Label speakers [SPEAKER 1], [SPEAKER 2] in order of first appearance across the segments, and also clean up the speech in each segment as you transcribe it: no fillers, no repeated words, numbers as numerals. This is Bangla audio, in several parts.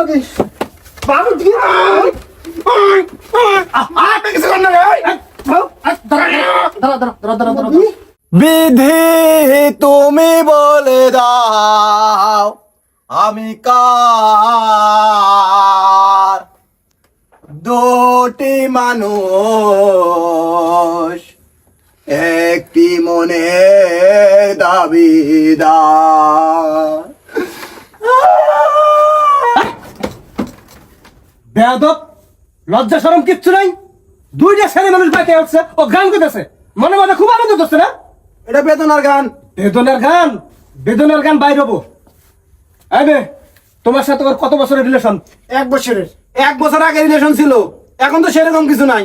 [SPEAKER 1] আমাকে বাবু দিয়ে
[SPEAKER 2] বিধি তুমি বলে দাও আমি কার, দুটি মানুষ একটি মনে দাবিদার।
[SPEAKER 3] বেয়াদব, লজ্জা শরম কিচ্ছু নাই। দুইটা ছেলে মানুষ বাইতে আসছে, ও গান করতেছে, মনে মনে খুব আনন্দ করছে না?
[SPEAKER 2] এটা বেদনার গান।
[SPEAKER 3] বেদনার গান? বেদনার গান বাইর হবো। আইবে, তোমার সাথে ওর কত বছরের রিলেশন?
[SPEAKER 1] 1 বছরের।
[SPEAKER 2] 1 বছর আগে রিলেশন ছিল, এখন তো সেরকম কিছু নাই।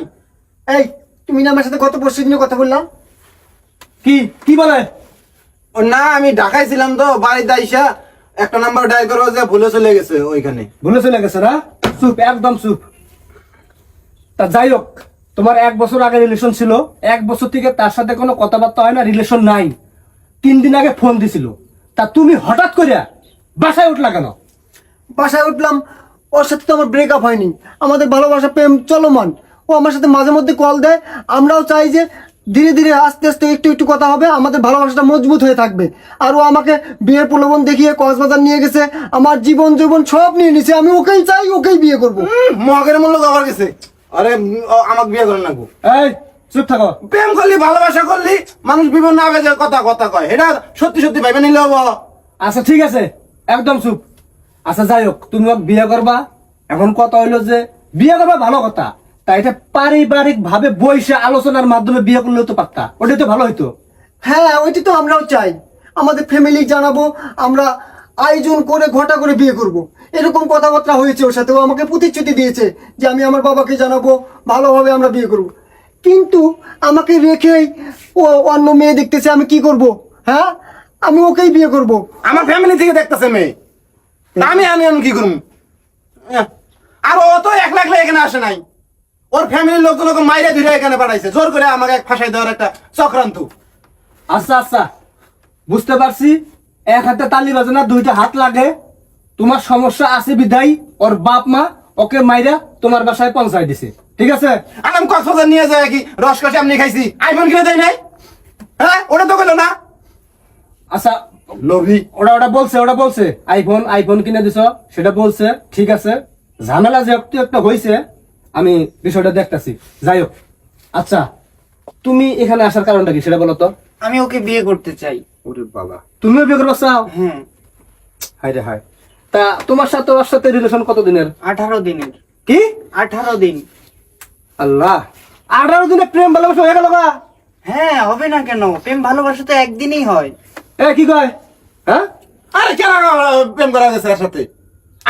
[SPEAKER 1] এই তুমি না আমার সাথে গত পরশু দিনে কথা বললাম?
[SPEAKER 3] কি কি বলে?
[SPEAKER 2] ও না, আমি ঢাকায় ছিলাম তো, বাড়িতে আইসা একটা নাম্বার ডায়াল করবো যে ভুলে চলে গেছে ওইখানে।
[SPEAKER 3] ভুলে চলে গেছে না? চুপ, একদম চুপ। তা যাই হোক, তোমার 1 বছর আগে রিলেশন ছিল, 1 বছর থেকে তার সাথে কোনো কথাবার্তা হয় না, রিলেশন নাই। 3 দিন আগে ফোন দিছিল, তা তুমি হঠাৎ করে বাসায় উঠলা কেন?
[SPEAKER 1] বাসায় উঠলাম, ওর সাথে তো আমার ব্রেকআপ হয়নি, আমাদের ভালোবাসা প্রেম চলমান। ও আমার সাথে মাঝে মধ্যে কল দেয়, আমরাও চাই যে ধীরে ধীরে আস্তে আস্তে একটু একটু কথা হবে, আমাদের ভালোবাসাটা মজবুত হয়ে থাকবে। আর ও আমাকে বিয়ের প্রলোভন দেখিয়ে কক্সবাজার নিয়ে গেছে, আমার জীবন জীবন সব নিয়ে নিছে। আমি ওকেই চাই, ওকেই বিয়ে করবো।
[SPEAKER 2] মগের মূল্য কবার গেছে। আরে আমাকে বিয়ে করেন না গো।
[SPEAKER 3] এই চুপ থাকো।
[SPEAKER 2] প্রেম করলি, ভালোবাসা করলি, মানুষ বিভিন্ন আবেগের কথা কথা কয়, এটা সত্যি সত্যি ভাইবে নিলে হবো।
[SPEAKER 3] আচ্ছা ঠিক আছে, একদম চুপ। আচ্ছা যাই হোক, তুমি ওকে বিয়ে করবা। এখন কথা হইলো যে বিয়ে করবা ভালো কথা, তাই এটা পারিবারিক ভাবে বইসে আলোচনার মাধ্যমে বিয়ে করলেও তো পারতা, ওটাই তো ভালো হইতো।
[SPEAKER 1] হ্যাঁ, ওইটি তো আমরাও চাই, আমাদের ফ্যামিলি জানাবো, আমরা আয়োজন করে ঘটা করে বিয়ে করব। এরকম কথাবার্তা হয়েছে ওর সাথে, ও আমাকে প্রতিশ্রুতি দিয়েছে যে আমি আমার বাবাকে জানাবো, ভালোভাবে আমরা বিয়ে করব। কিন্তু আমাকে রেখেই ও অন্য মেয়ে দেখতেছে, আমি কি করব? হ্যাঁ, আমি ওকেই বিয়ে করব।
[SPEAKER 2] আমার ফ্যামিলি থেকে দেখতেছে মেয়ে, তা আমি আমি আমি কি করবো? আর ও তো একলা একলা এখানে আসে নাই, ওর ফ্যামিলির লোকজন ওকে মাইরে ধরে এখানে পাঠাইছে, জোর করে আমাকে ফাঁসাই দেওয়ার একটা চক্রান্ত।
[SPEAKER 3] আচ্ছা আচ্ছা, বুঝতে পারছি। এক হাতে তালি বাজে না, দুইটা হাত লাগে। তোমার সমস্যা আছে বিধাই ওর বাপ মা ওকে মাইরা তোমার বাসায় পৌঁছায় দিছে, ঠিক আছে?
[SPEAKER 2] আর আমি কক্সবাজার নিয়ে যাই কি রসকসে আমি খাইছি, আইফোন কিনে দেয় নাই? হ্যাঁ, ওটা তো গেল না।
[SPEAKER 3] আচ্ছা,
[SPEAKER 2] লোভী।
[SPEAKER 3] ওটা বলছে আইফোন আইফোন কিনে দিছ, সেটা বলছে, ঠিক আছে। ঝামেলা যে একটু একটা হয়েছে, আমি বিষয়টা দেখতেছি। যাই হোক, আচ্ছা তুমি এখানে আসার কারণটা কি সেটা বলো তো।
[SPEAKER 4] আমি ওকে বিয়ে করতে চাই।
[SPEAKER 2] ওরে বাবা,
[SPEAKER 3] তুমিও বিয়ে করবা চাও?
[SPEAKER 4] হ্যাঁ।
[SPEAKER 3] হাই রে হাই। তা তোমার সাথে ওর সাথে রিলেশন কতদিনের?
[SPEAKER 4] 18 দিনের।
[SPEAKER 3] কি?
[SPEAKER 4] 18 দিন।
[SPEAKER 3] আল্লাহ, 18 দিনে প্রেম ভালোবাসা হয়ে গেল গা?
[SPEAKER 4] হ্যাঁ, হবে না কেন? প্রেম ভালোবাসা তো একদিনই হয়।
[SPEAKER 3] এ কি কয়? হ্যাঁ,
[SPEAKER 2] আরে কেন প্রেম করা গেছে এর সাথে?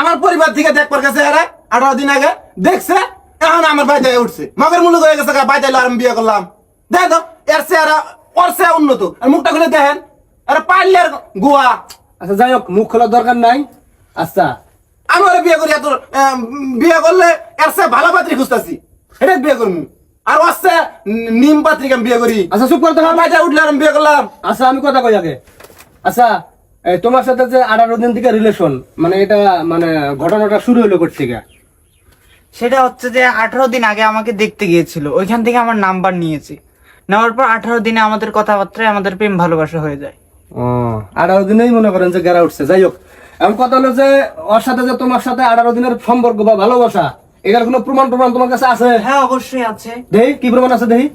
[SPEAKER 2] আমার পরিবার থেকে দেখবার গেছে এরা 18 দিন আগে দেখছে, এখন আমার বাইতে উঠছে, মগের মূল্য হয়ে গেছে, বাইতে আর আমি বিয়ে করলাম। দেখ তো এর চেহারা ওর চেয়ে উন্নত, আর মুখটা খুলে দেখেন, আরে পারলে আর গোয়া।
[SPEAKER 3] আচ্ছা যাই হোক, মুখ খোলার দরকার নাই। আচ্ছা
[SPEAKER 2] আমি ওরা বিয়ে করি, এত বিয়ে করলে এর চেয়ে ভালো পাত্রী খুঁজতেছি, এটা বিয়ে করবো। আর ওর চেয়ে নিম পাত্রীকে আমি বিয়ে করি।
[SPEAKER 3] আচ্ছা চুপ করতে হবে।
[SPEAKER 2] বাইতে উঠলে আর আমি বিয়ে করলাম।
[SPEAKER 3] আচ্ছা আমি কথা কই আগে। আচ্ছা এই তোমার সাথে যে 18 দিন থেকে রিলেশন, মানে এটা মানে ঘটনাটা শুরু হলো কোথা থেকে?
[SPEAKER 4] সেটা হচ্ছে যে 18 দিন আগে আমাকে দেখতে গিয়েছিল, ওইখান থেকে আমার নাম্বার নিয়েছি। নেওয়ার পর 18 দিনে আমাদের কথাবার্তায় আমাদের প্রেম ভালোবাসা হয়ে যায়।
[SPEAKER 3] ও, 18 দিনেই মনে করেন যে গেরা উঠছে। যাই হোক, এখন কথা হলো যে ওর সাথে যে তোমার সাথে 18 দিনের সম্পর্ক বা ভালোবাসা, এটার কোনো প্রমাণ তোমার কাছে আছে?
[SPEAKER 4] হ্যাঁ, অবশ্যই আছে।
[SPEAKER 3] দেহি কি প্রমাণ আছে দেহি।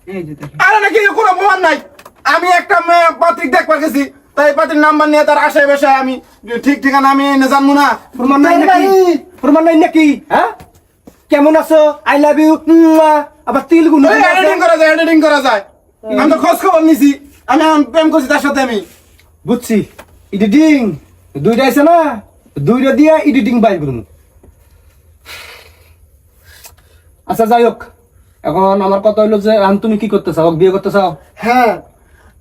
[SPEAKER 4] এই যে দেখেন।
[SPEAKER 2] আরে নাকি কোনো প্রমাণ নাই, আমি একটা মেয়ে পাত্রিক দেখবার গেছি, তাই পাত্রিক নাম্বার নিয়ে তার আশায় বেশায় আমি ঠিক ঠিকানা আমি এনে জানবো না।
[SPEAKER 3] প্রমাণ নাই নাকি? প্রমাণ নাই নাকি? হ্যাঁ, কেমন আছো, আই লাভ ইউ, আবার তিল গুণ
[SPEAKER 2] এডিটিং করা যায়, এডিটিং করা যায়। আমি তো খোঁজ খবর নিছি, আমি এখন প্রেম করছি তার সাথে। আমি
[SPEAKER 3] বুঝছি, এডিটিং দুইটা আছে না, দুইটা দিয়ে এডিটিং বাই করুন। আচ্ছা যাই হোক, এখন আমার কথা হলো যে তুমি কি করতে চাও? বিয়ে করতে চাও?
[SPEAKER 1] হ্যাঁ,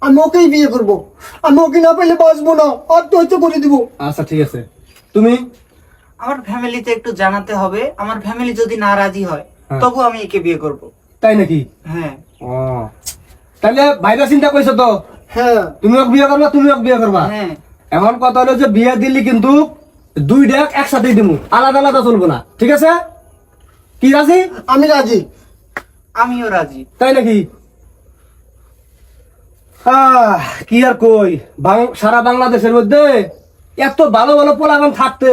[SPEAKER 1] আমি ওকেই বিয়ে করব। আমি ওকে না পেলে বাঁচবো না, আত্মহত্যা করে দিব।
[SPEAKER 3] আচ্ছা ঠিক আছে। তুমি?
[SPEAKER 4] আমার ফ্যামিলিতে একটু জানাতে হবে, আমার ফ্যামিলি যদি না রাজি হয়
[SPEAKER 3] হ্যাঁ।
[SPEAKER 4] তবু আমি একে বিয়ে করব।
[SPEAKER 3] তাই নাকি?
[SPEAKER 4] হ্যাঁ।
[SPEAKER 3] ও, তাহলে ভাইরা চিন্তা করছো তো,
[SPEAKER 1] হ্যাঁ,
[SPEAKER 3] তুমি বিয়ে করবা, তুমি বিয়ে করবা।
[SPEAKER 4] হ্যাঁ।
[SPEAKER 3] এখন কথা হলো যে বিয়ে দিলি কিন্তু দুইটা একসাথেই দিমু, আলাদা আলাদা চলবো না, ঠিক আছে? কি রাজি?
[SPEAKER 1] আমি রাজি।
[SPEAKER 4] আমিও রাজি।
[SPEAKER 3] তাই নাকি? কি আর কই, সারা বাংলাদেশের মধ্যে এত ভালো ভালো পোলাপান থাকতে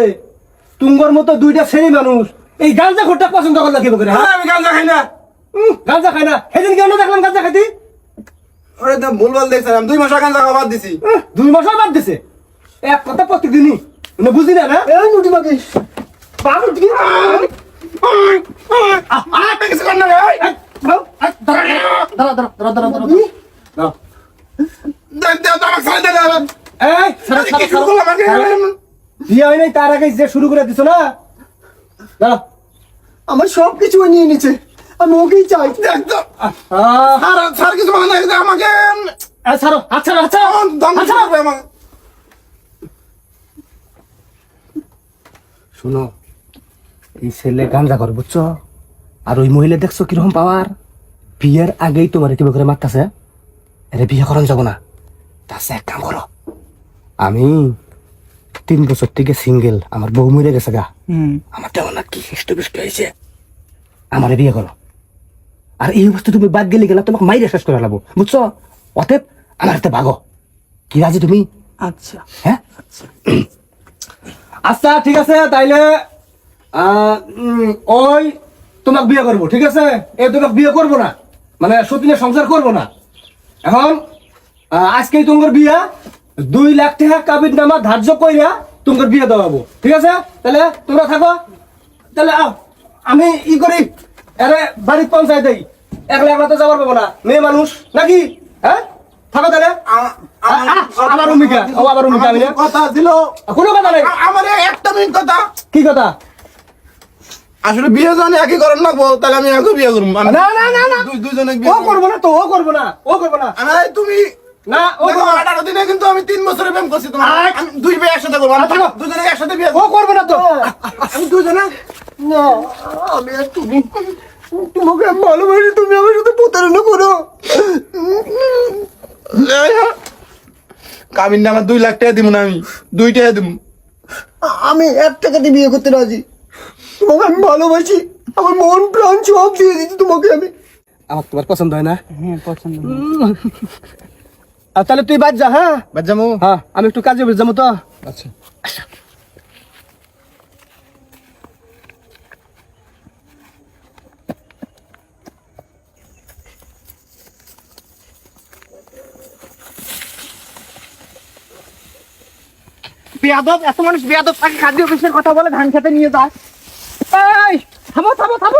[SPEAKER 3] তুঙ্গর মতো দুইটা শ্রেণী মানুষ এই গাঁজা খোরটা পছন্দ করলে কি করে?
[SPEAKER 2] আমি গাঁজা খাই না।
[SPEAKER 3] গাঁজা খায় না, সেদিন কেন দেখলাম গাঁজা খাইতি?
[SPEAKER 2] ওরে তো ভুলভাল দেখছিলাম, 2 মাস গাঁজা খাওয়া বাদ দিছি।
[SPEAKER 3] 2 মাস বাদ দিছে, এক কথা প্রত্যেকদিনই, মানে বুঝি না না?
[SPEAKER 1] এই মুটি মাকে
[SPEAKER 3] বাবু দিকে
[SPEAKER 2] কিছু কর না রে, ওই।
[SPEAKER 3] দাঁড়া দাঁড়া দাঁড়া দাঁড়া দাঁড়া দাঁড়া।
[SPEAKER 2] দে, আমাকে ছাড়ে দে, দে।
[SPEAKER 3] এই ছাড়া ছাড়া
[SPEAKER 2] কিছু করলাম আমাকে।
[SPEAKER 3] বিয়ে হয় নাই তার আগে যে শুরু করে দিছো না, দাঁড়া।
[SPEAKER 1] আমার সব কিছু নিয়ে নিছে, আমি ওকেই চাই।
[SPEAKER 2] দেখ তো,
[SPEAKER 3] আহ,
[SPEAKER 2] স্যার কিছু বলে না, আমাকে
[SPEAKER 3] ছাড়ো, হাত ছাড়ো, হাত ছাড়ো,
[SPEAKER 2] দম
[SPEAKER 3] হাত ছাড়ো।
[SPEAKER 2] করবে আমাকে।
[SPEAKER 3] শুনো, এই ছেলে গাঞ্জা করে বুঝছো, আর ওই মহিলা দেখছো কিরকম পাওয়ার, বিয়ের আগেই তোমার কিভাবে করে মারতাছে, আরে বিয়ে করান যাবো না, তার এক কাম করো, আমি 3 বছর থেকে সিঙ্গেল, আমার বউ মরে গেছে গা, আমার তেমন না কি হিষ্ট বিষ্ট হয়েছে, আমারে বিয়ে করো, আর এই অবস্থা তুমি বাদ গেলে গেলা তোমাকে মাইরে শেষ করে ফেলাবো বুঝছো, অতএব আমার হাতে ভাগো, কি রাজি তুমি?
[SPEAKER 4] আচ্ছা।
[SPEAKER 3] হ্যাঁ আচ্ছা ঠিক আছে, তাইলে ওই তোমাকে বিয়ে করবো, ঠিক আছে? এ তোমাকে বিয়ে করবো না, মানে সতীনের সংসার করবো না। এখন আজকেই তোমার বিয়া, 2 লাখ টাকা কাবির নামা ধার্য কইরা তোমার বিয়ে দেওয়াবো, ঠিক আছে? তাহলে তোমরা থাকো, তাহলে আমি ই করি, আরে বাড়ির পৌঁছায় দেই, একলা একলা তো যাবার পাবো না, মেয়ে মানুষ নাকি, হ্যাঁ? থাকো তাহলে। আবার ভূমিকা, আবার ভূমিকা, আমি না
[SPEAKER 2] কথা ছিল,
[SPEAKER 3] কোনো কথা নেই।
[SPEAKER 2] আমার একটা মিনিট কথা।
[SPEAKER 3] কি কথা?
[SPEAKER 2] আসলে বিয়ে জানি একই করেন না, তাহলে আমি একই বিয়ে করবো। আমি
[SPEAKER 3] না না না না,
[SPEAKER 2] দুজনে
[SPEAKER 3] ও করবো না তো, ও করবো না, ও করবো না,
[SPEAKER 2] তুমি
[SPEAKER 3] না ও
[SPEAKER 2] দেখো,
[SPEAKER 3] করবো না।
[SPEAKER 2] 18 দিনে কিন্তু আমি 3 বছরের প্রেম করছি তোমার।
[SPEAKER 3] আয়।
[SPEAKER 2] আমি 2 বিয়ে একসাথে করবো, আমি
[SPEAKER 3] চলো।
[SPEAKER 2] দুজনে একসাথে বিয়ে
[SPEAKER 3] ও
[SPEAKER 2] করবো।
[SPEAKER 3] করবো না তো,
[SPEAKER 2] আমি দুজনে
[SPEAKER 1] না, আমি আর তুমি, তোমাকে আমি ভালোবাসি, তুমি আমার সাথে প্রতারণা করো।
[SPEAKER 2] কাবিন আমার 2 লাখ টাকা দিব না, আমি 2 টাকা দিব।
[SPEAKER 1] আমি 1 টাকা দিয়ে বিয়ে করতে রাজি, তোমাকে আমি ভালোবাসি, আমার মন প্রাণ সব দিয়ে দিচ্ছি তোমাকে আমি।
[SPEAKER 3] আমার তোমার পছন্দ হয় না?
[SPEAKER 4] হ্যাঁ পছন্দ।
[SPEAKER 3] তাহলে তুই বাদ যা, হ্যাঁ?
[SPEAKER 2] বাজামু।
[SPEAKER 3] হ্যাঁ, আমি একটু কাজে বের যাবো তো।
[SPEAKER 2] আচ্ছা।
[SPEAKER 4] বেয়াদব, এত মানুষ বেয়াদব থাকে, খাদ্য অফিসের কথা বলে ধান খেতে নিয়ে যায়।
[SPEAKER 3] এই থামো থামো থামো,